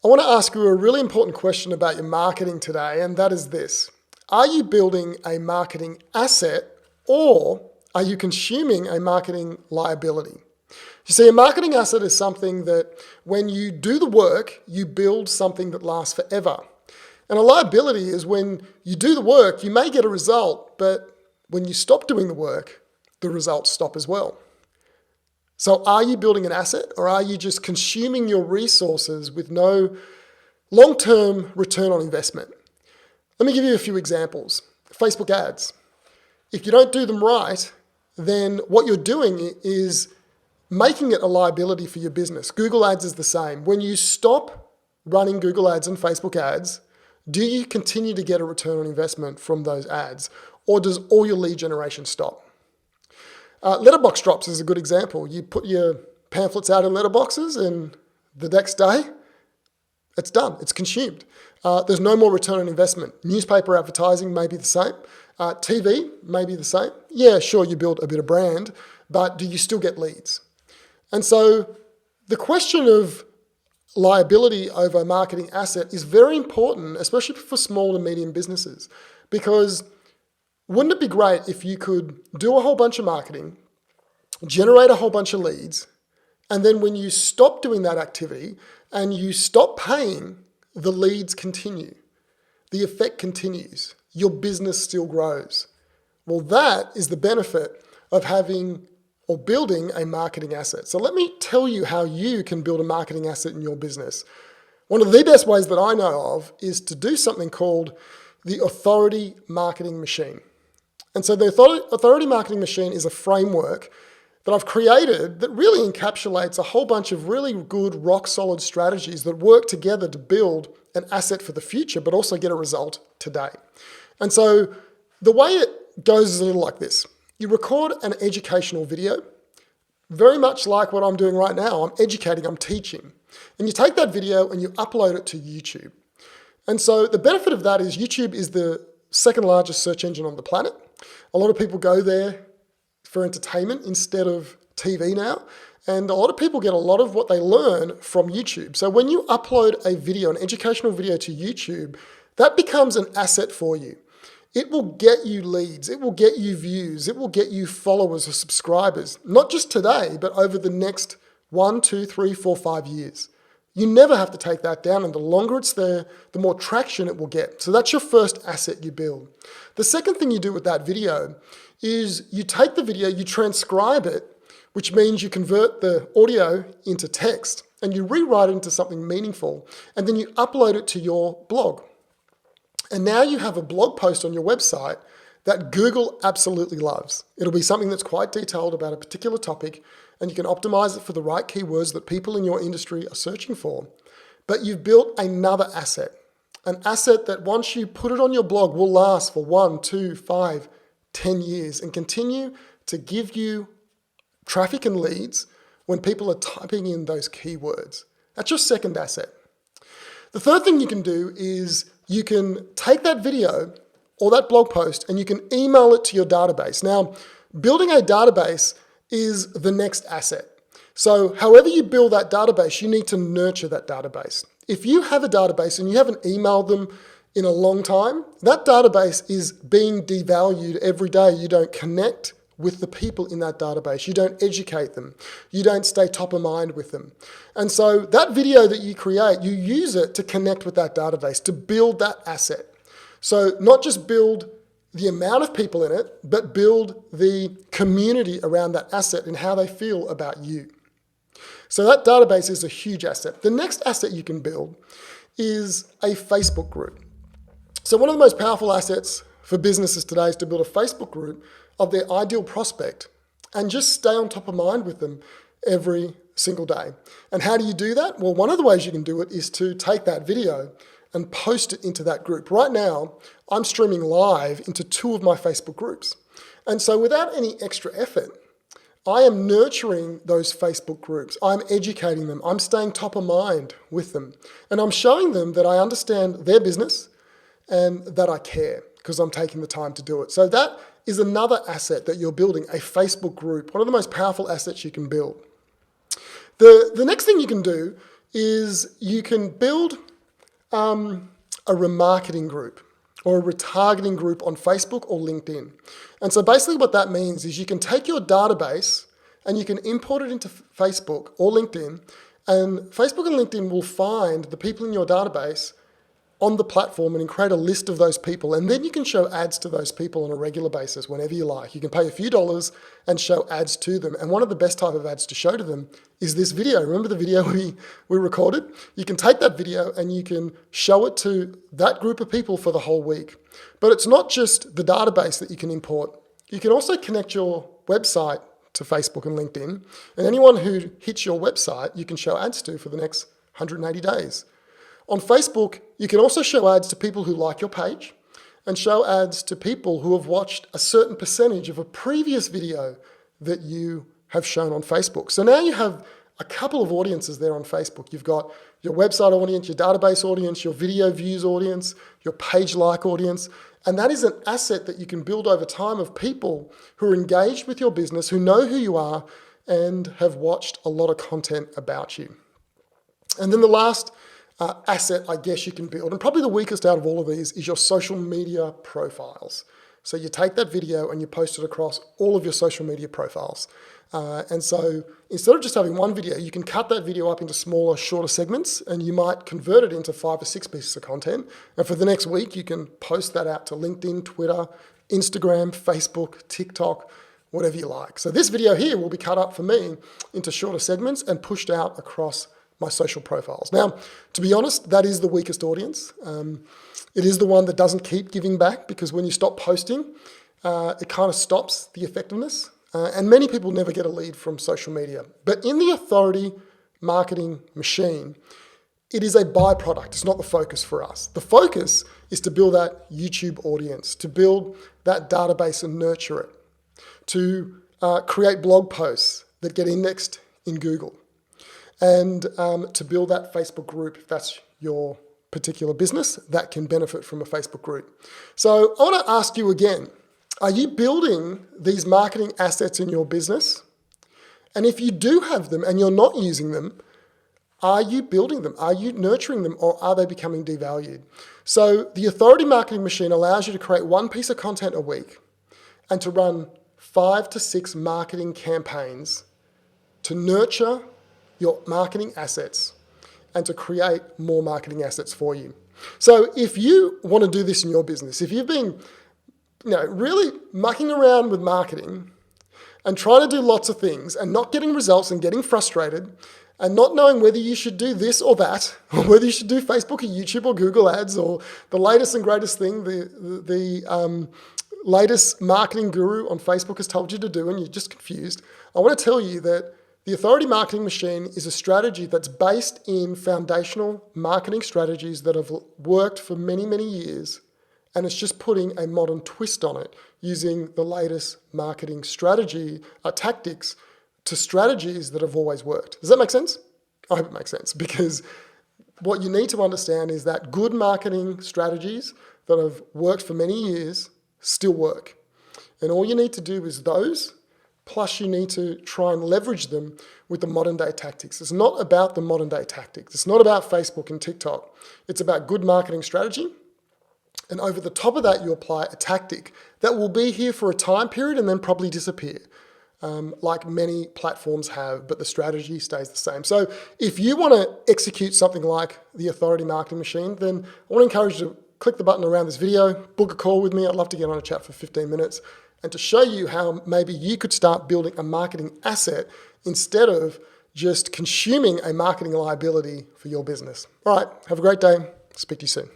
I want to ask you a really important question about your marketing today, and that is this. Are you building a marketing asset or are you consuming a marketing liability? You see, a marketing asset is something that when you do the work, you build something that lasts forever. And a liability is when you do the work, you may get a result, but when you stop doing the work, the results stop as well. So are you building an asset or are you just consuming your resources with no long-term return on investment? Let me give you a few examples. Facebook ads. If you don't do them right, then what you're doing is making it a liability for your business. Google ads is the same. When you stop running Google ads and Facebook ads, do you continue to get a return on investment from those ads? Or does all your lead generation stop? Letterbox drops is a good example. You put your pamphlets out in letterboxes and the next day, it's done, it's consumed. There's no more return on investment. Newspaper advertising may be the same. TV may be the same. Yeah, sure, you build a bit of brand, but do you still get leads? And so the question of liability over a marketing asset is very important, especially for small and medium businesses, because wouldn't it be great if you could do a whole bunch of marketing, generate a whole bunch of leads, and then when you stop doing that activity and you stop paying, the leads continue. The effect continues. Your business still grows. Well, that is the benefit of having or building a marketing asset. So let me tell you how you can build a marketing asset in your business. One of the best ways that I know of is to do something called the authority marketing machine. And so the authority marketing machine is a framework that I've created that really encapsulates a whole bunch of really good rock solid strategies that work together to build an asset for the future, but also get a result today. And so the way it goes is a little like this. You record an educational video, very much like what I'm doing right now. I'm educating, I'm teaching. And you take that video and you upload it to YouTube. And so the benefit of that is YouTube is the second largest search engine on the planet. A lot of people go there for entertainment instead of TV now. And a lot of people get a lot of what they learn from YouTube. So when you upload a video, an educational video to YouTube, that becomes an asset for you. It will get you leads, it will get you views, it will get you followers or subscribers, not just today, but over the next 1, 2, 3, 4, 5 years. You never have to take that down, and the longer it's there, the more traction it will get. So that's your first asset you build. The second thing you do with that video is you take the video, you transcribe it, which means you convert the audio into text, and you rewrite it into something meaningful, and then you upload it to your blog. And now you have a blog post on your website that Google absolutely loves. It'll be something that's quite detailed about a particular topic, and you can optimize it for the right keywords that people in your industry are searching for. But you've built another asset, an asset that once you put it on your blog will last for 1, 2, 5, 10 years and continue to give you traffic and leads when people are typing in those keywords. That's your second asset. The third thing you can do is you can take that video or that blog post and you can email it to your database. Now, building a database is the next asset. So however you build that database, you need to nurture that database. If you have a database and you haven't emailed them in a long time, that database is being devalued every day. You don't connect with the people in that database. You don't educate them. You don't stay top of mind with them. And so that video that you create, you use it to connect with that database, to build that asset. So not just build the amount of people in it, but build the community around that asset and how they feel about you. So that database is a huge asset. The next asset you can build is a Facebook group. So one of the most powerful assets for businesses today is to build a Facebook group of their ideal prospect and just stay on top of mind with them every single day. And how do you do that? Well, one of the ways you can do it is to take that video and post it into that group. Right now, I'm streaming live into 2 of my Facebook groups. And so without any extra effort, I am nurturing those Facebook groups. I'm educating them. I'm staying top of mind with them. And I'm showing them that I understand their business and that I care because I'm taking the time to do it. So that is another asset that you're building, a Facebook group, one of the most powerful assets you can build. The next thing you can do is you can build a remarketing group or a retargeting group on Facebook or LinkedIn. And so basically what that means is you can take your database and you can import it into Facebook or LinkedIn, and Facebook and LinkedIn will find the people in your database on the platform and create a list of those people. And then you can show ads to those people on a regular basis whenever you like. You can pay a few dollars and show ads to them. And one of the best type of ads to show to them is this video. Remember the video we recorded? You can take that video and you can show it to that group of people for the whole week. But it's not just the database that you can import. You can also connect your website to Facebook and LinkedIn. And anyone who hits your website, you can show ads to for the next 180 days. On Facebook, you can also show ads to people who like your page and show ads to people who have watched a certain percentage of a previous video that you have shown on Facebook. So now you have a couple of audiences there on Facebook. You've got your website audience, your database audience, your video views audience, your page like audience. And that is an asset that you can build over time of people who are engaged with your business, who know who you are, and have watched a lot of content about you. And then the last asset, I guess, you can build, and probably the weakest out of all of these, is your social media profiles. So you take that video and you post it across all of your social media profiles. And so instead of just having one video, you can cut that video up into smaller, shorter segments, and you might convert it into 5 or 6 pieces of content. And for the next week, you can post that out to LinkedIn, Twitter, Instagram, Facebook, TikTok, whatever you like. So this video here will be cut up for me into shorter segments and pushed out across my social profiles. Now, to be honest, that is the weakest audience. It is the one that doesn't keep giving back, because when you stop posting, it kind of stops the effectiveness. And many people never get a lead from social media. But in the authority marketing machine, it is a byproduct. It's not the focus for us. The focus is to build that YouTube audience, to build that database and nurture it, to create blog posts that get indexed in Google, and to build that Facebook group, if that's your particular business, that can benefit from a Facebook group. So I want to ask you again, are you building these marketing assets in your business? And if you do have them and you're not using them, are you building them? Are you nurturing them, or are they becoming devalued? So the authority marketing machine allows you to create one piece of content a week and to run 5 to 6 marketing campaigns to nurture your marketing assets and to create more marketing assets for you. So if you want to do this in your business, if you've been really mucking around with marketing and trying to do lots of things and not getting results and getting frustrated and not knowing whether you should do this or that, or whether you should do Facebook or YouTube or Google ads or the latest and greatest thing the latest marketing guru on Facebook has told you to do, and you're just confused, I want to tell you that the authority marketing machine is a strategy that's based in foundational marketing strategies that have worked for many, many years, and it's just putting a modern twist on it using the latest marketing strategy tactics to strategies that have always worked. Does that make sense? I hope it makes sense, because what you need to understand is that good marketing strategies that have worked for many years still work. And all you need to do is those, plus you need to try and leverage them with the modern day tactics. It's not about the modern day tactics. It's not about Facebook and TikTok. It's about good marketing strategy. And over the top of that, you apply a tactic that will be here for a time period and then probably disappear, like many platforms have, but the strategy stays the same. So if you want to execute something like the authority marketing machine, then I want to encourage you to click the button around this video, book a call with me. I'd love to get on a chat for 15 minutes and to show you how maybe you could start building a marketing asset instead of just consuming a marketing liability for your business. All right, have a great day. Speak to you soon.